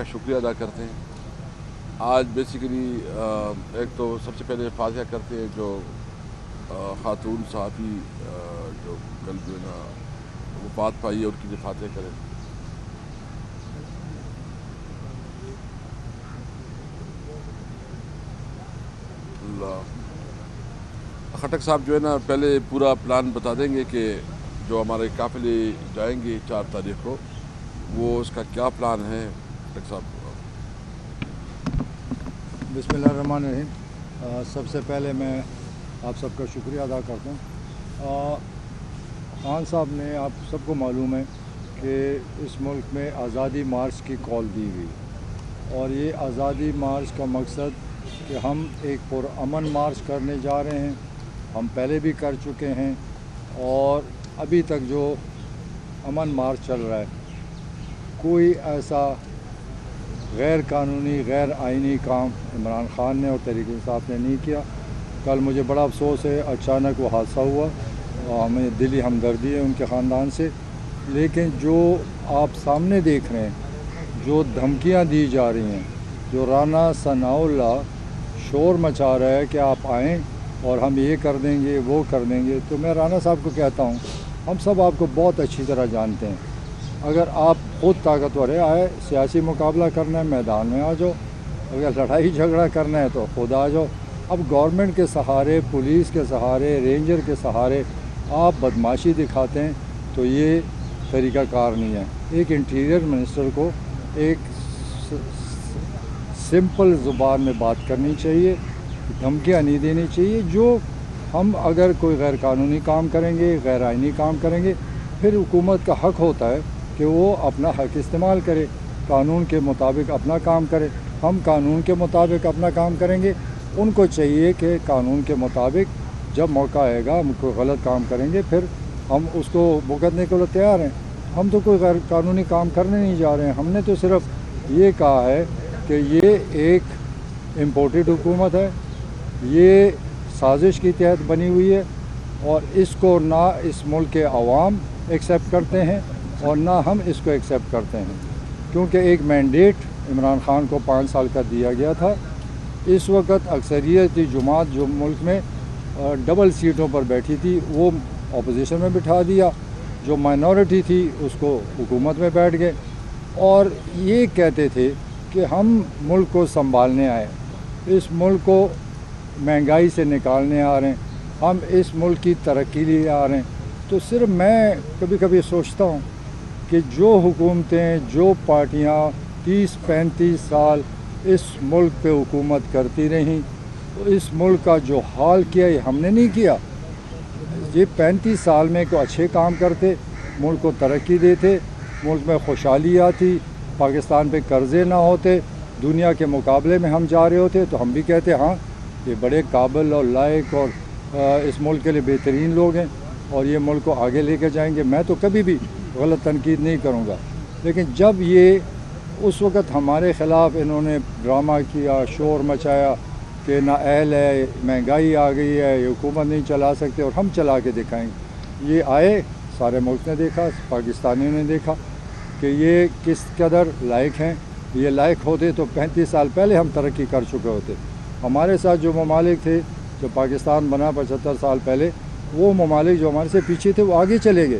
کا شکریہ ادا کرتے ہیں۔ آج بیسیکلی ایک تو سب سے پہلے فاتحہ کرتے ہیں جو خاتون صحافی جو کل جو ہے نا وفات پائی ہے ان کے لیے فاتحہ کریں۔ خٹک صاحب جو ہے نا پہلے پورا پلان بتا دیں گے کہ جو ہمارے قافلے جائیں گے 4 تاریخ کو وہ اس کا کیا پلان ہے۔ خٹک صاحب بسم اللہ الرحمن الرحیم۔ سب سے پہلے میں آپ سب کا شکریہ ادا کرتا ہوں۔ خان صاحب نے آپ سب کو معلوم ہے کہ اس ملک میں آزادی مارچ کی کال دی ہوئی، اور یہ آزادی مارچ کا مقصد کہ ہم ایک پرامن مارچ کرنے جا رہے ہیں۔ ہم پہلے بھی کر چکے ہیں اور ابھی تک جو امن مارچ چل رہا ہے، کوئی ایسا غیر قانونی غیر آئینی کام عمران خان نے اور تحریک انصاف نے نہیں کیا۔ کل مجھے بڑا افسوس ہے، اچانک وہ حادثہ ہوا اور ہمیں دلی ہمدردی ہے ان کے خاندان سے، لیکن جو آپ سامنے دیکھ رہے ہیں، جو دھمکیاں دی جا رہی ہیں، جو رانا ثناء اللہ شور مچا رہا ہے کہ آپ آئیں اور ہم یہ کر دیں گے وہ کر دیں گے، تو میں رانا صاحب کو کہتا ہوں ہم سب آپ کو بہت اچھی طرح جانتے ہیں۔ اگر آپ خود طاقتور ہے، آئے سیاسی مقابلہ کرنا ہے میدان میں آ جاؤ، اگر لڑائی جھگڑا کرنا ہے تو خود آ جاؤ۔ اب گورنمنٹ کے سہارے، پولیس کے سہارے، رینجر کے سہارے آپ بدماشی دکھاتے ہیں تو یہ طریقہ کار نہیں ہے۔ ایک انٹیریئر منسٹر کو ایک سمپل زبان میں بات کرنی چاہیے، دھمکیاں نہیں دینی چاہیے۔ جو ہم اگر کوئی غیر قانونی کام کریں گے، غیر آئینی کام کریں گے، پھر حکومت کا حق ہوتا ہے کہ وہ اپنا حق استعمال کرے، قانون کے مطابق اپنا کام کرے۔ ہم قانون کے مطابق اپنا کام کریں گے، ان کو چاہیے کہ قانون کے مطابق جب موقع آئے گا ہم کوئی غلط کام کریں گے پھر ہم اس کو بھگتنے کے لیے تیار ہیں۔ ہم تو کوئی غیر قانونی کام کرنے نہیں جا رہے ہیں، ہم نے تو صرف یہ کہا ہے کہ یہ ایک امپورٹڈ حکومت ہے، یہ سازش کے تحت بنی ہوئی ہے، اور اس کو نہ اس ملک کے عوام ایکسیپٹ کرتے ہیں اور نہ ہم اس کو ایکسیپٹ کرتے ہیں، کیونکہ ایک مینڈیٹ عمران خان کو 5 سال کا دیا گیا تھا۔ اس وقت اکثریتی جماعت جو ملک میں ڈبل سیٹوں پر بیٹھی تھی وہ اپوزیشن میں بٹھا دیا، جو مائنورٹی تھی اس کو حکومت میں بیٹھ گئے، اور یہ کہتے تھے کہ ہم ملک کو سنبھالنے آئے، اس ملک کو مہنگائی سے نکالنے آ رہے ہیں، ہم اس ملک کی ترقی لیے آ رہے ہیں۔ تو صرف میں کبھی کبھی سوچتا ہوں کہ جو حکومتیں، جو پارٹیاں 30-35 سال اس ملک پہ حکومت کرتی رہیں، تو اس ملک کا جو حال کیا یہ ہم نے نہیں کیا۔ یہ 35 سال میں کوئی اچھے کام کرتے، ملک کو ترقی دیتے، ملک میں خوشحالی آتی، پاکستان پہ قرضے نہ ہوتے، دنیا کے مقابلے میں ہم جا رہے ہوتے، تو ہم بھی کہتے ہاں یہ بڑے قابل اور لائق اور اس ملک کے لیے بہترین لوگ ہیں اور یہ ملک کو آگے لے کے جائیں گے۔ میں تو کبھی بھی غلط تنقید نہیں کروں گا، لیکن جب یہ اس وقت ہمارے خلاف انہوں نے ڈرامہ کیا، شور مچایا کہ نااہل ہے، مہنگائی آ گئی ہے، یہ حکومت نہیں چلا سکتے اور ہم چلا کے دکھائیں گے، یہ آئے، سارے ملک نے دیکھا، پاکستانیوں نے دیکھا کہ یہ کس قدر لائق ہیں۔ یہ لائق ہوتے تو 35 سال پہلے ہم ترقی کر چکے ہوتے۔ ہمارے ساتھ جو ممالک تھے، جو پاکستان بنا 75 سال پہلے، وہ ممالک جو ہمارے سے پیچھے تھے وہ آگے چلے گئے۔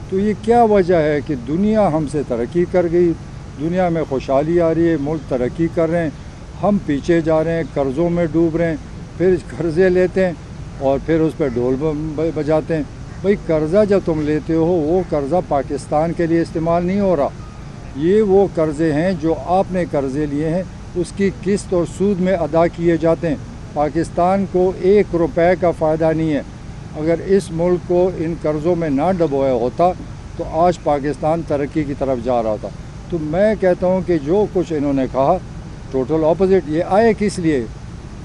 تو یہ کیا وجہ ہے کہ دنیا ہم سے ترقی کر گئی، دنیا میں خوشحالی آ رہی ہے، ملک ترقی کر رہے ہیں، ہم پیچھے جا رہے ہیں، قرضوں میں ڈوب رہے ہیں، پھر قرضے لیتے ہیں اور پھر اس پہ ڈھول بجاتے ہیں۔ بھئی قرضہ جب تم لیتے ہو وہ قرضہ پاکستان کے لیے استعمال نہیں ہو رہا، یہ وہ قرضے ہیں جو آپ نے قرضے لیے ہیں، اس کی قسط اور سود میں ادا کیے جاتے ہیں۔ پاکستان کو 1 روپے کا فائدہ نہیں ہے۔ اگر اس ملک کو ان قرضوں میں نہ ڈبویا ہوتا تو آج پاکستان ترقی کی طرف جا رہا تھا۔ تو میں کہتا ہوں کہ جو کچھ انہوں نے کہا ٹوٹل اپوزٹ۔ یہ آئے کس لیے؟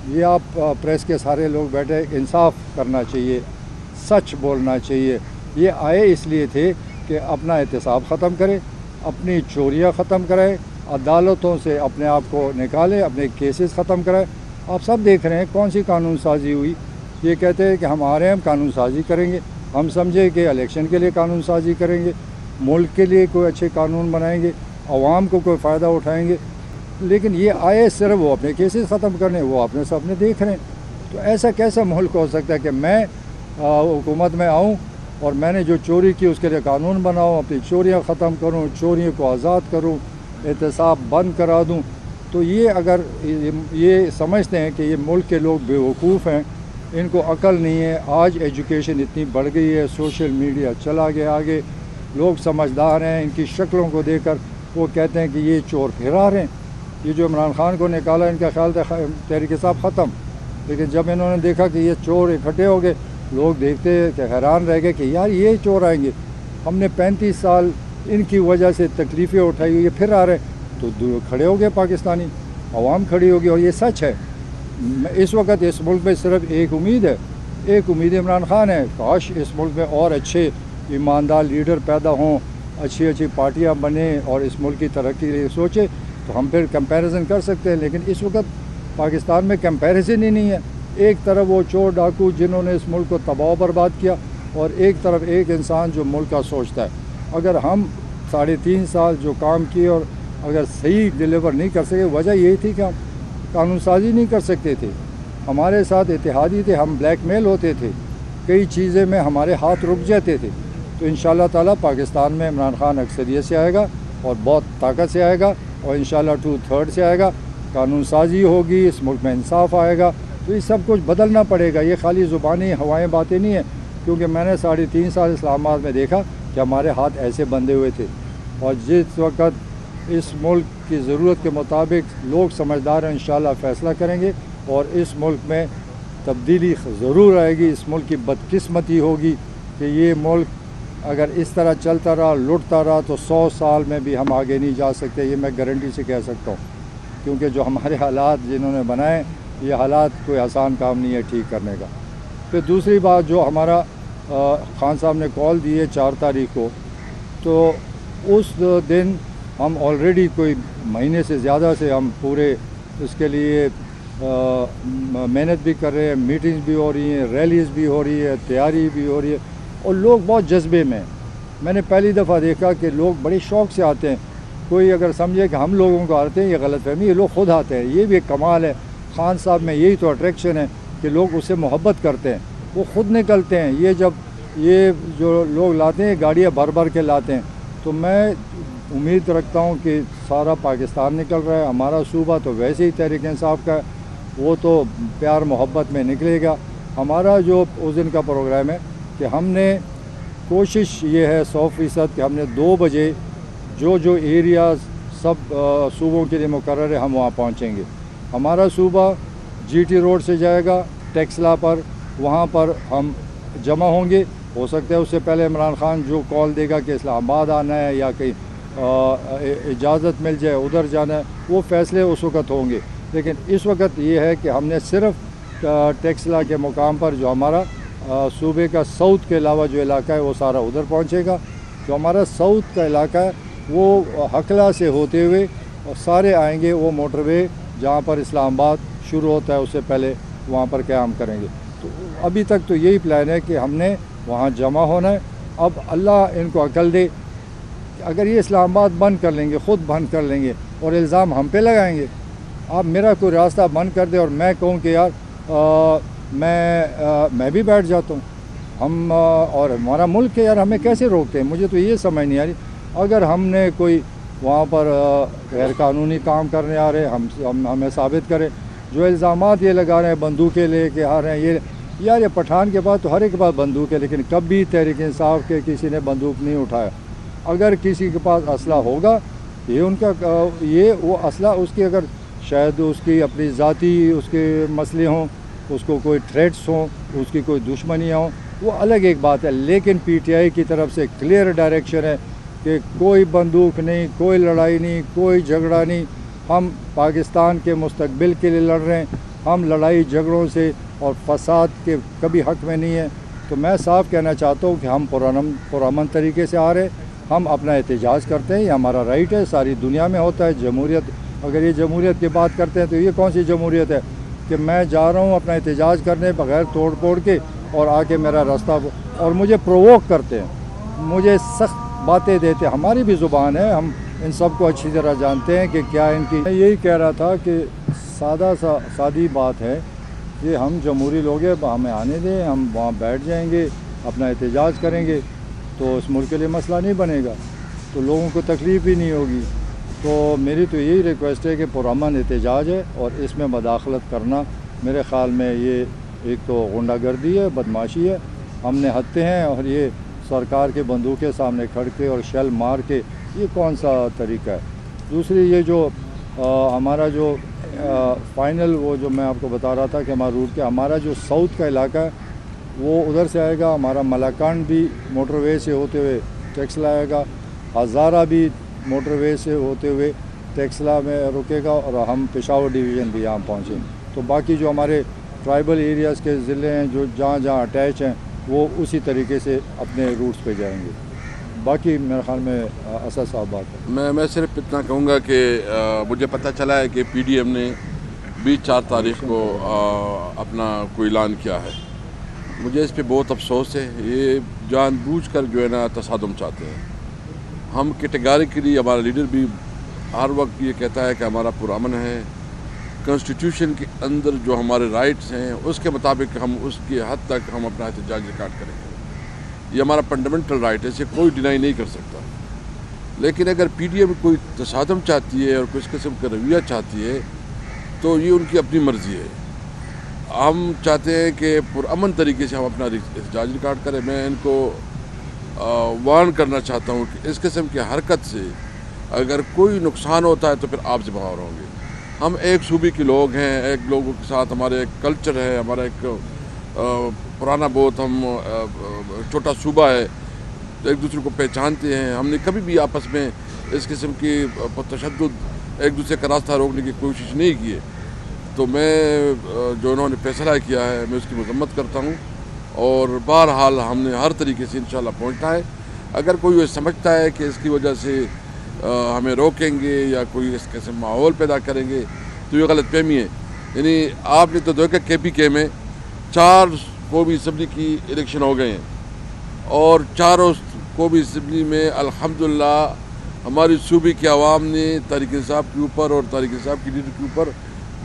یہ آپ پریس کے سارے لوگ بیٹھے، انصاف کرنا چاہیے، سچ بولنا چاہیے۔ یہ آئے اس لیے تھے کہ اپنا احتساب ختم کرے، اپنی چوریاں ختم کرائے، عدالتوں سے اپنے آپ کو نکالے، اپنے کیسز ختم کرائے۔ آپ سب دیکھ رہے ہیں کون سی قانون سازی ہوئی۔ یہ کہتے ہیں کہ ہم آ رہے ہیں، ہم قانون سازی کریں گے، ہم سمجھے کہ الیکشن کے لیے قانون سازی کریں گے، ملک کے لیے کوئی اچھے قانون بنائیں گے، عوام کو کوئی فائدہ اٹھائیں گے۔ لیکن یہ آئے صرف وہ اپنے کیسز ختم کرنے، وہ اپنے سامنے دیکھ رہے ہیں۔ تو ایسا کیسا ملک ہو سکتا ہے کہ میں حکومت میں آؤں اور میں نے جو چوری کی اس کے لیے قانون بناؤں، اپنی چوریاں ختم کروں، چوریوں کو آزاد کروں، احتساب بند کرا دوں؟ تو یہ اگر یہ سمجھتے ہیں کہ یہ ملک کے لوگ بیوقوف ہیں، ان کو عقل نہیں ہے۔ آج ایجوکیشن اتنی بڑھ گئی ہے، سوشل میڈیا چلا گیا آگے، لوگ سمجھدار ہیں، ان کی شکلوں کو دیکھ کر وہ کہتے ہیں کہ یہ چور فرار ہیں۔ یہ جو عمران خان کو نکالا، ان کا خیال تھا تحریک انصاف ختم، لیکن جب انہوں نے دیکھا کہ یہ چور اکٹھے ہو گئے، لوگ دیکھتے کہ حیران رہ گئے کہ یار یہ چور آئیں گے، ہم نے 35 سال ان کی وجہ سے تکلیفیں اٹھائی ہوئی، یہ پھر آ رہے ہیں۔ تو کھڑے ہو گئے پاکستانی عوام کھڑی ہوگی، اور یہ سچ ہے۔ اس وقت اس ملک میں صرف ایک امید ہے، ایک امید عمران خان ہے۔ کاش اس ملک میں اور اچھے ایماندار لیڈر پیدا ہوں، اچھی اچھی پارٹیاں بنیں اور اس ملک کی ترقی کے لیے سوچے، تو ہم پھر کمپیریزن کر سکتے ہیں۔ لیکن اس وقت پاکستان میں کمپیریزن ہی نہیں ہے۔ ایک طرف وہ چور ڈاکو جنہوں نے اس ملک کو تباہ و برباد کیا، اور ایک طرف ایک انسان جو ملک کا سوچتا ہے۔ اگر ہم 3.5 سال جو کام کیے اور اگر صحیح ڈیلیور نہیں کر سکے، وجہ یہی تھی کہ ہم قانون سازی نہیں کر سکتے تھے، ہمارے ساتھ اتحادی تھے، ہم بلیک میل ہوتے تھے، کئی چیزیں میں ہمارے ہاتھ رک جاتے تھے۔ تو انشاءاللہ تعالیٰ پاکستان میں عمران خان اکثریت سے آئے گا اور بہت طاقت سے آئے گا، اور انشاءاللہ 2/3 سے آئے گا، قانون سازی ہوگی، اس ملک میں انصاف آئے گا۔ تو یہ سب کچھ بدلنا پڑے گا، یہ خالی زبانی ہوائیں باتیں نہیں ہیں، کیونکہ میں نے 3.5 سال اسلام آباد میں دیکھا کہ ہمارے ہاتھ ایسے بندھے ہوئے تھے، اور جس وقت اس ملک کی ضرورت کے مطابق لوگ سمجھدار ہیں، انشاءاللہ فیصلہ کریں گے، اور اس ملک میں تبدیلی ضرور آئے گی۔ اس ملک کی بدقسمتی ہوگی کہ یہ ملک اگر اس طرح چلتا رہا، لٹتا رہا، تو 100 سال میں بھی ہم آگے نہیں جا سکتے، یہ میں گارنٹی سے کہہ سکتا ہوں، کیونکہ جو ہمارے حالات جنہوں نے بنائے، یہ حالات کوئی آسان کام نہیں ہے ٹھیک کرنے کا۔ پھر دوسری بات، جو ہمارا خان صاحب نے کال دی ہے 4 تاریخ کو، تو اس دن ہم آلریڈی کوئی مہینے سے زیادہ سے ہم پورے اس کے لیے محنت بھی کر رہے ہیں، میٹنگز بھی ہو رہی ہیں، ریلیز بھی ہو رہی ہے، تیاری بھی ہو رہی ہے، اور لوگ بہت جذبے میں ہیں۔ میں نے پہلی دفعہ دیکھا کہ لوگ بڑے شوق سے آتے ہیں، کوئی اگر سمجھے کہ ہم لوگوں کو آتے ہیں، یہ غلط فہمی، یہ لوگ خود آتے ہیں، یہ بھی ایک کمال ہے۔ خان صاحب میں یہی تو اٹریکشن ہے کہ لوگ اس سے محبت کرتے ہیں، وہ خود نکلتے ہیں۔ یہ جب یہ جو لوگ لاتے ہیں گاڑیاں بھر بھر کے لاتے ہیں، تو میں امید رکھتا ہوں کہ سارا پاکستان نکل رہا ہے، ہمارا صوبہ تو ویسے ہی تحریک انصاف کا ہے، وہ تو پیار محبت میں نکلے گا۔ ہمارا جو اس دن کا پروگرام ہے کہ ہم نے کوشش یہ ہے 100% کہ ہم نے 2 بجے جو ایریاز سب صوبوں کے لیے مقرر ہے، ہم وہاں پہنچیں گے۔ ہمارا صوبہ GT روڈ سے جائے گا ٹیکسلا پر، وہاں پر ہم جمع ہوں گے۔ ہو سکتا ہے اس سے پہلے عمران خان جو کال دے گا کہ اسلام آباد آنا ہے یا کہیں اجازت مل جائے ادھر جانا ہے، وہ فیصلے اس وقت ہوں گے۔ لیکن اس وقت یہ ہے کہ ہم نے صرف ٹیکسلا کے مقام پر جو ہمارا صوبے کا ساؤتھ کے علاوہ جو علاقہ ہے وہ سارا ادھر پہنچے گا۔ جو ہمارا ساؤتھ کا علاقہ ہے وہ حقلہ سے ہوتے ہوئے اور سارے آئیں گے، وہ موٹر وے جہاں پر اسلام آباد شروع ہوتا ہے اس سے پہلے وہاں پر قیام کریں گے۔ تو ابھی تک تو یہی پلان ہے کہ ہم نے وہاں جمع ہونا ہے۔ اب اللہ ان کو عقل دے، اگر یہ اسلام آباد بند کر لیں گے، خود بند کر لیں گے اور الزام ہم پہ لگائیں گے، آپ میرا کوئی راستہ بند کر دے اور میں کہوں کہ یار میں بھی بیٹھ جاتا ہوں، ہم اور ہمارا ملک ہے یار، ہمیں کیسے روکتے ہیں؟ مجھے تو یہ سمجھ نہیں آ رہی۔ اگر ہم نے کوئی وہاں پر غیر قانونی کام کرنے آ رہے ہمیں ثابت کرے۔ جو الزامات یہ لگا رہے ہیں بندوقیں لے کے آ رہے ہیں، یہ پٹھان کے پاس تو ہر ایک کے پاس بندوق ہے، لیکن کبھی تحریک انصاف کے کسی نے بندوق نہیں اٹھایا۔ اگر کسی کے پاس اسلحہ ہوگا، یہ ان کا وہ اسلحہ اس کی اگر شاید اس کی اپنی ذاتی اس کے مسئلے ہوں، اس کو کوئی تھریٹس ہوں، اس کی کوئی دشمنیاں ہوں، وہ الگ ایک بات ہے۔ لیکن PTI کی طرف سے کلیئر ڈائریکشن ہے کہ کوئی بندوق نہیں، کوئی لڑائی نہیں، کوئی جھگڑا نہیں، ہم پاکستان کے مستقبل کے لیے لڑ رہے ہیں، ہم لڑائی جھگڑوں سے اور فساد کے کبھی حق میں نہیں ہیں۔ تو میں صاف کہنا چاہتا ہوں کہ ہم پرامن طریقے سے آ رہے ہیں، ہم اپنا احتجاج کرتے ہیں، یہ ہمارا رائٹ ہے، ساری دنیا میں ہوتا ہے۔ جمہوریت، اگر یہ جمہوریت کی بات کرتے ہیں تو یہ کون سی جمہوریت ہے کہ میں جا رہا ہوں اپنا احتجاج کرنے بغیر توڑ پھوڑ کے اور آ کے میرا راستہ اور مجھے پرووک کرتے ہیں، مجھے سخت باتیں دیتے ہیں۔ ہماری بھی زبان ہے، ان سب کو اچھی طرح جانتے ہیں کہ کیا ان کی. میں یہی کہہ رہا تھا کہ سادی بات ہے کہ ہم جمہوری لوگ ہیں, ہمیں آنے دیں, ہم وہاں بیٹھ جائیں گے, اپنا احتجاج کریں گے تو اس ملک کے لیے مسئلہ نہیں بنے گا, تو لوگوں کو تکلیف ہی نہیں ہوگی. تو میری تو یہی ریکویسٹ ہے کہ پرامن احتجاج ہے, اور اس میں مداخلت کرنا میرے خیال میں یہ ایک تو غنڈہ گردی ہے, بدماشی ہے. ہم نے ہتے ہیں, اور یہ سرکار کے بندوق کے سامنے کھڑ کے اور شیل مار کے یہ کون سا طریقہ ہے. دوسری یہ جو ہمارا جو فائنل وہ جو میں آپ کو بتا رہا تھا کہ ہمارا روٹ کے ہمارا جو ساؤتھ کا علاقہ ہے وہ ادھر سے آئے گا, ہمارا ملاکانڈ بھی موٹر وے سے ہوتے ہوئے ٹیکسلا آئے گا, ہزارہ بھی موٹر وے سے ہوتے ہوئے ٹیکسلا میں رکے گا, اور ہم پشاور ڈویژن بھی یہاں پہنچیں. تو باقی جو ہمارے ٹرائبل ایریاز کے ضلع ہیں جو جہاں جہاں اٹیچ ہیں وہ اسی طریقے سے اپنے روٹس پہ جائیں گے. باقی میرے خیال میں اسد صاحب بات ہے. میں صرف اتنا کہوں گا کہ مجھے پتہ چلا ہے کہ پی ڈی ایم نے 24 تاریخ کو اپنا کوئی اعلان کیا ہے. مجھے اس پہ بہت افسوس ہے. یہ جان بوجھ کر جو ہے نا تصادم چاہتے ہیں. ہم کیٹیگریکلی ہمارا لیڈر بھی ہر وقت یہ کہتا ہے کہ ہمارا پرامن ہے, کانسٹیٹیوشن کے اندر جو ہمارے رائٹس ہیں اس کے مطابق ہم اس کی حد تک ہم اپنا احتجاج ریکارڈ کریں گے. یہ ہمارا فنڈامنٹل رائٹ ہے, اسے کوئی ڈینائی نہیں کر سکتا. لیکن اگر پی ڈی ایم کوئی تصادم چاہتی ہے اور کچھ قسم کا رویہ چاہتی ہے تو یہ ان کی اپنی مرضی ہے. ہم چاہتے ہیں کہ پرامن طریقے سے ہم اپنا احتجاج ریکارڈ کریں. میں ان کو وارن کرنا چاہتا ہوں کہ اس قسم کی حرکت سے اگر کوئی نقصان ہوتا ہے تو پھر آپ ذمہ دار ہوں گے. ہم ایک صوبے کے لوگ ہیں, ایک لوگوں کے ساتھ ہمارے ایک کلچر ہے, ہمارا ایک پرانا بہت ہم چھوٹا صوبہ ہے, ایک دوسرے کو پہچانتے ہیں. ہم نے کبھی بھی آپس میں اس قسم کی تشدد ایک دوسرے کا راستہ روکنے کی کوشش نہیں کی ہے. تو میں جو انہوں نے فیصلہ کیا ہے میں اس کی مذمت کرتا ہوں, اور بہرحال ہم نے ہر طریقے سے انشاءاللہ پہنچنا ہے. اگر کوئی یہ سمجھتا ہے کہ اس کی وجہ سے ہمیں روکیں گے یا کوئی اس قسم ماحول پیدا کریں گے تو یہ غلط فہمی ہے. یعنی آپ نے تو دیکھا کے پی کے میں 4 قومی اسمبلی کی الیکشن ہو گئے ہیں, اور چاروں قومی اسمبلی میں الحمدللہ ہماری صوبے کے عوام نے طارق صاحب کے اوپر اور طارق صاحب کی لیڈر کے اوپر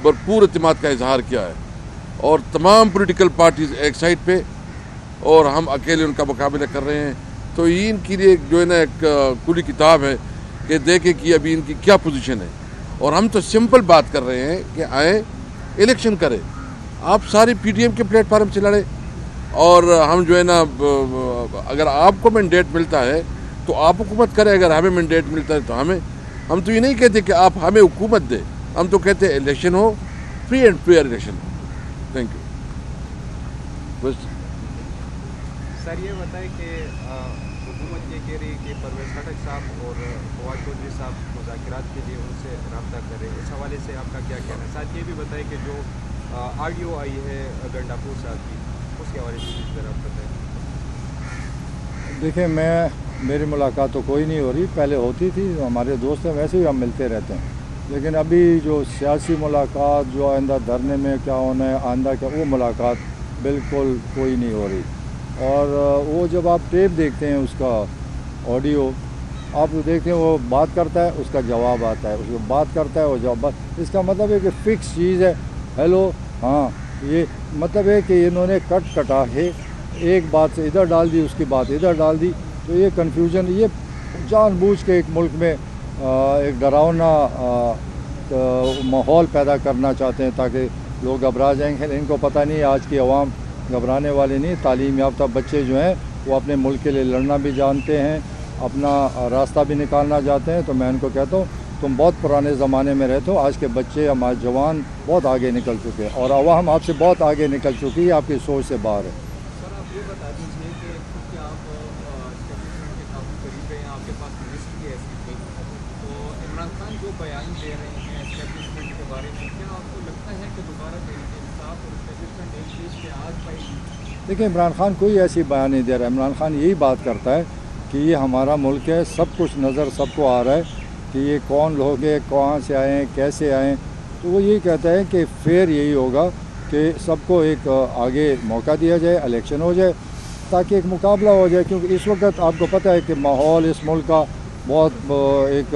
بھرپور اعتماد کا اظہار کیا ہے. اور تمام پولیٹیکل پارٹیز ایک سائڈ پہ, اور ہم اکیلے ان کا مقابلہ کر رہے ہیں. تو یہ ان کے لیے جو ہے نا ایک کھلی کتاب ہے کہ دیکھیں کہ ابھی ان کی کیا پوزیشن ہے. اور ہم تو سمپل بات کر رہے ہیں کہ آئیں الیکشن کریں. آپ ساری پی ڈی ایم کے پلیٹ فارم سے لڑیں, اور ہم جو ہے نا اگر آپ کو مینڈیٹ ملتا ہے تو آپ حکومت کریں, اگر ہمیں مینڈیٹ ملتا ہے تو ہم تو یہ نہیں کہتے کہ آپ ہمیں حکومت دیں, ہم تو کہتے ہیں الیکشن ہو, فری اینڈ فیئر الیکشن ہو. Thank you. بس سر یہ بتائیں کہ حکومت یہ کہہ رہی ہے کہ پرویز خٹک صاحب اور فواد چودھری صاحب مذاکرات کے لیے ان سے رابطہ کریں. اس حوالے سے آپ کا کیا کہنا ہے؟ ساتھ یہ بھی بتائیں کہ جو آڈیو آئی ہے گنڈاپور صاحب کی, اس کے حوالے سے ذرا آپ بتائیں. دیکھیں, میری ملاقات تو کوئی نہیں ہو رہی, پہلے ہوتی تھی. ہمارے دوست ہیں, ویسے ہی ہم ملتے رہتے ہیں. لیکن ابھی جو سیاسی ملاقات جو آئندہ دھرنے میں کیا ہونا ہے, آئندہ کیا, وہ ملاقات بالکل کوئی نہیں ہو رہی. اور وہ جب آپ ٹیپ دیکھتے ہیں اس کا آڈیو, آپ دیکھتے ہیں وہ بات کرتا ہے, اس کا جواب آتا ہے, اس کو بات کرتا ہے, وہ جواب. اس کا مطلب ہے کہ فکس چیز ہے, ہیلو ہاں, یہ مطلب ہے کہ انہوں نے کٹا ہے, ایک بات سے ادھر ڈال دی, اس کی بات ادھر ڈال دی. تو یہ کنفیوژن, یہ جان بوجھ کے ایک ملک میں ایک ڈراؤنا ماحول پیدا کرنا چاہتے ہیں تاکہ لوگ گھبرا جائیں. ان کو پتہ نہیں, آج کی عوام گھبرانے والی نہیں. تعلیم یافتہ بچے جو ہیں وہ اپنے ملک کے لیے لڑنا بھی جانتے ہیں, اپنا راستہ بھی نکالنا چاہتے ہیں. تو میں ان کو کہتا ہوں تم بہت پرانے زمانے میں رہتے ہو, آج کے بچے ہمارے جوان بہت آگے نکل چکے ہیں, اور عوام آپ سے بہت آگے نکل چکی ہے, آپ کی سوچ سے باہر ہے. سر آپ یہ بتا دیجیے کہ کیونکہ آپ اسٹیبلشمنٹ کے کافی قریب ہیں, آپ کے پاس منسٹر کی حیثیت ہے, تو عمران خان جو بیان دے رہے ہیں اسٹیبلشمنٹ کے بارے میں, کیا آپ کو لگتا ہے کہ دوبارہ انصاف اور اسٹیبلشمنٹ ایک چیز پہ آج پائے گی؟ دیکھیں, عمران خان کوئی ایسی بیان نہیں دے رہا. عمران خان یہی بات کرتا ہے کہ یہ ہمارا ملک ہے, سب کچھ نظر سب کو آ رہا ہے کہ یہ کون لوگ ہیں, کہاں سے آئے ہیں, کیسے آئے ہیں. تو وہ یہی کہتا ہے کہ فیئر یہی ہوگا کہ سب کو ایک آگے موقع دیا جائے, الیکشن ہو جائے تاکہ ایک مقابلہ ہو جائے. کیونکہ اس وقت آپ کو پتہ ہے کہ ماحول اس ملک کا بہت ایک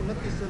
29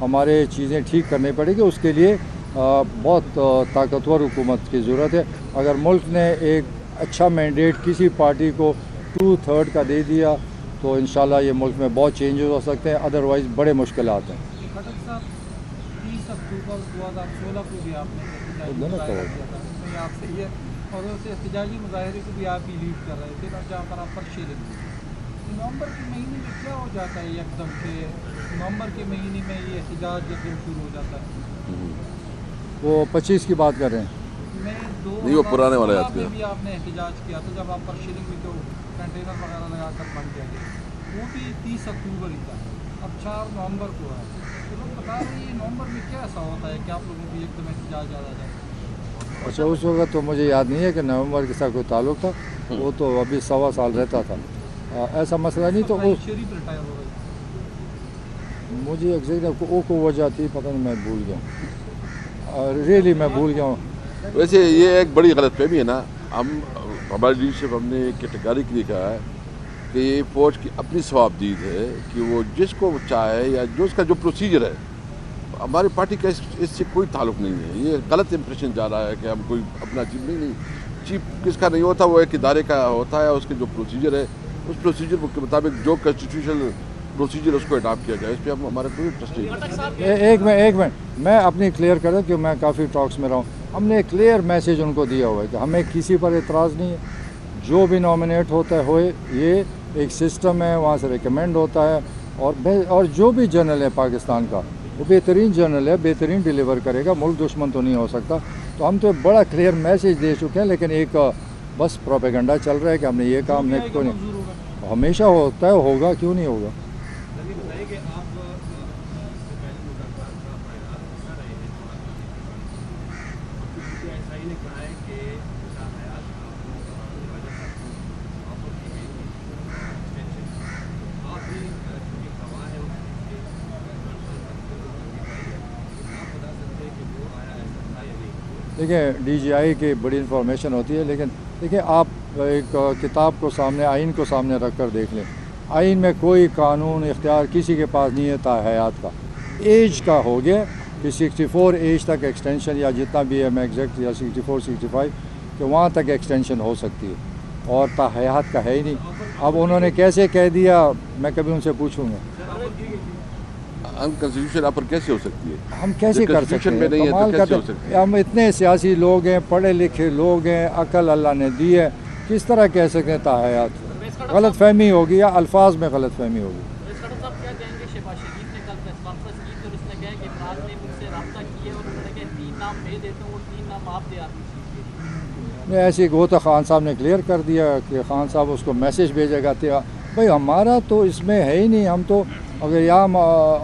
ہمارے چیزیں ٹھیک کرنے پڑیں گے. اس کے لیے بہت طاقتور حکومت کی ضرورت ہے. اگر ملک نے ایک اچھا مینڈیٹ کسی پارٹی کو 2/3 کا دے دیا تو انشاءاللہ یہ ملک میں بہت چینجز ہو سکتے ہیں, ادروائز بڑے مشکلات ہیں. خٹک صاحب 30 اکتوبر 2016 کو بھی آپ نے آپ سے یہ اور اس احتجاجی مظاہرے کو بھی آپ ہی لیڈ کر رہے تھے جہاں پر آپ پر شیلنگ نومبر کے مہینے میں کیا ہو جاتا ہے یکدم کہ نومبر کے مہینے میں یہ احتجاج یکدم شروع ہو جاتا ہے؟ وہ 25 کی بات کر رہے ہیں. نہیں وہ پرانے والا یاد کیا بھی آپ نے احتجاج کیا تو جب آپ پر شیلنگ بھی تو کنٹینر وغیرہ لگا کر بند کیا گیا, وہ بھی 30 اکتوبر ہی تھا. اب 4 نومبر کو ہے تو لوگ بتا رہے ہیں نومبر میں کیا ایسا ہوتا ہے کہ آپ لوگوں کو ایک دم احتجاج آ جائے؟ اچھا اس وقت تو مجھے یاد نہیں ہے کہ نومبر کے ساتھ کوئی تعلق تھا, وہ تو ابھی 1.25 سال رہتا تھا, ایسا مسئلہ نہیں. تو شریف ریٹائر ہو گئی, مجھے ایگزیکٹ کو وجہ تھی پتہ نہیں, میں بھول گیا ہوں, ریئلی میں بھول گیا ہوں. ویسے یہ ایک بڑی غلط فہمی ہے نا, ہماری لیڈرشپ ہم نے کیٹیگریکلی کہا ہے کہ یہ فوج کی اپنی ثوابدید ہے کہ وہ جس کو چاہے یا جو اس کا جو پروسیجر ہے, ہماری پارٹی کا اس سے کوئی تعلق نہیں ہے. یہ غلط امپریشن جا رہا ہے کہ ہم کوئی اپنا چیف نہیں چیف کس کا نہیں ہوتا, وہ ایک ادارے کا ہوتا ہے, اس کے جو پروسیجر ہے اس پروسیجر کے مطابق جو کانسٹیٹیوشنل پروسیجر اس کو اڈاپٹ کیا جائے, اس پہ ہمارا کوئی انٹرسٹ نہیں ہے. ایک منٹ میں اپنی کلیئر کروں کہ میں کافی ٹاکس میں رہا ہوں. ہم نے کلیئر میسیج ان کو دیا ہوا ہے کہ ہمیں کسی پر اعتراض نہیں ہے, جو بھی نامنیٹ ہوتا ہے ہوئے, یہ ایک سسٹم ہے, وہاں سے ریکمینڈ ہوتا ہے, اور جو بھی جنرل ہے پاکستان کا وہ بہترین جنرل ہے, بہترین ڈیلیور کرے گا, ملک دشمن تو نہیں ہو سکتا. تو ہم تو بڑا کلیئر میسیج دے چکے ہیں, لیکن ایک بس پروپیگنڈا چل رہا ہے کہ ہم نے یہ کام نہیں کو نہیں, ہمیشہ ہوتا ہے, ہوگا, کیوں نہیں ہوگا. دیکھیں ڈی جی آئی کی بڑی انفارمیشن ہوتی ہے, لیکن دیکھیں آپ ایک کتاب کو سامنے, آئین کو سامنے رکھ کر دیکھ لیں. آئین میں کوئی قانون اختیار کسی کے پاس نہیں ہے تا حیات کا. ایج کا ہو گیا کہ 64 ایج تک ایکسٹینشن, یا جتنا بھی ہے میں ایگزیکٹ, یا 64 65 کہ وہاں تک ایکسٹینشن ہو سکتی ہے, اور تا حیات کا ہے ہی نہیں. اب انہوں نے کیسے کہہ دیا, میں کبھی ان سے پوچھوں گا انکانسٹیٹیوشن آپ پر کیسے ہو سکتی ہے, ہم کیسے کر سکتے ہیں, کمال کرتے ہیں. ہم اتنے سیاسی لوگ ہیں, پڑھے لکھے لوگ ہیں, عقل اللہ نے دی ہے, کس طرح کہہ سکتے ہیں تا حیات؟ غلط فہمی ہوگی یا الفاظ میں غلط فہمی ہوگی. نہیں ایسی وہ تو خان صاحب نے کلیئر کر دیا کہ خان صاحب اس کو میسیج بھیجے گا. بھائی ہمارا تو اس میں ہے ہی نہیں, ہم تو اگر یہاں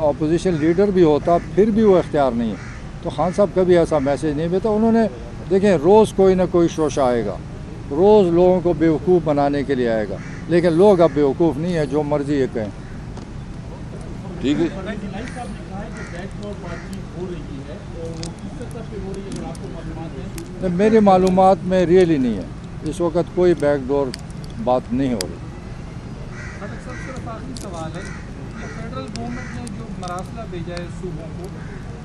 اپوزیشن لیڈر بھی ہوتا پھر بھی وہ اختیار نہیں ہے, تو خان صاحب کبھی ایسا میسیج نہیں بھیجا. انہوں نے دیکھیں روز کوئی نہ کوئی شوشہ آئے گا, روز لوگوں کو بیوقوف بنانے کے لیے آئے گا, لیکن لوگ اب بیوقوف نہیں ہیں, جو مرضی یہ کہیں. ٹھیک ہے. میری معلومات میں ریئلی نہیں ہے, اس وقت کوئی بیک ڈور بات نہیں ہو رہی. صرف آخری سوال ہے, فیڈرل گورنمنٹ نے جو مراسلہ بھیجا ہے صوبوں کو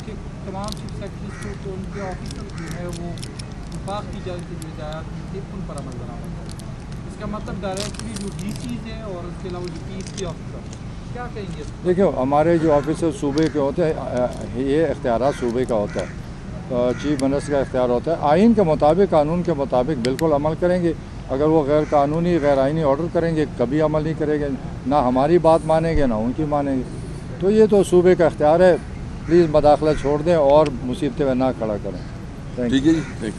کہ تمام چیف سیکرٹریز کو ان کے آفیسر جو ہے وہ وفاق کی جائے کی ہدایات ان پر عمل بنا ہوتا ہے, اس کا مطلب ڈائریکٹلی جو ڈی سیز ہیں اور اس کے علاوہ جو پی سی آفیسر, کیا کہیں گے؟ دیکھو ہمارے جو آفیسر صوبے کے ہوتے ہیں, یہ اختیارات صوبے کا ہوتا ہے, چیف منسٹر کا اختیار ہوتا ہے. آئین کے مطابق, قانون کے مطابق بالکل عمل کریں گے. اگر وہ غیر قانونی غیر آئینی آرڈر کریں گے کبھی عمل نہیں کریں گے, نہ ہماری بات مانیں گے نہ ان کی مانیں گے. تو یہ تو صوبے کا اختیار ہے, پلیز مداخلت چھوڑ دیں اور مصیبتیں نہ کھڑا کریں. ٹھیک ہے جی.